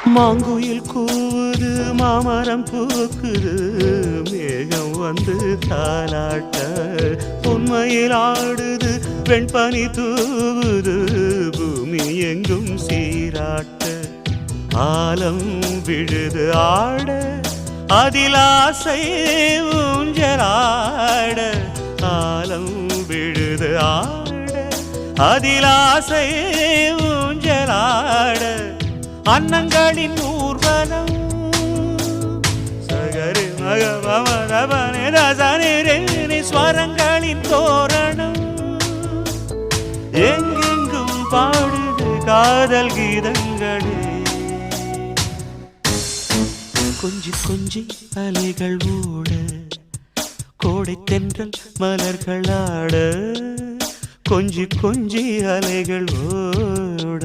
மாங்குயில் கூவுது மாமரம் பூக்குது மேகம் வந்து தாலாட்ட உண்மையில் ஆடுது வெண்பனி தூவுது பூமி எங்கும் சீராட்ட ஆலம் விழுது ஆட அதில் ஆசை ஊஞ்சலாட ஆலம் விழுது ஆட அதில் ஆசை ஊஞ்சலாட அன்னங்களின் ஊர்வலம் சகரி மகமரபனி ஸ்வரங்களின் தோரணம் எங்கெங்கும் பாடுது காதல் கீதங்களே கொஞ்சி கொஞ்சி அலைகள் ஓட கோடை தென்றல் மலர்கள் ஆட கொஞ்சி கொஞ்சி அலைகள் ஓட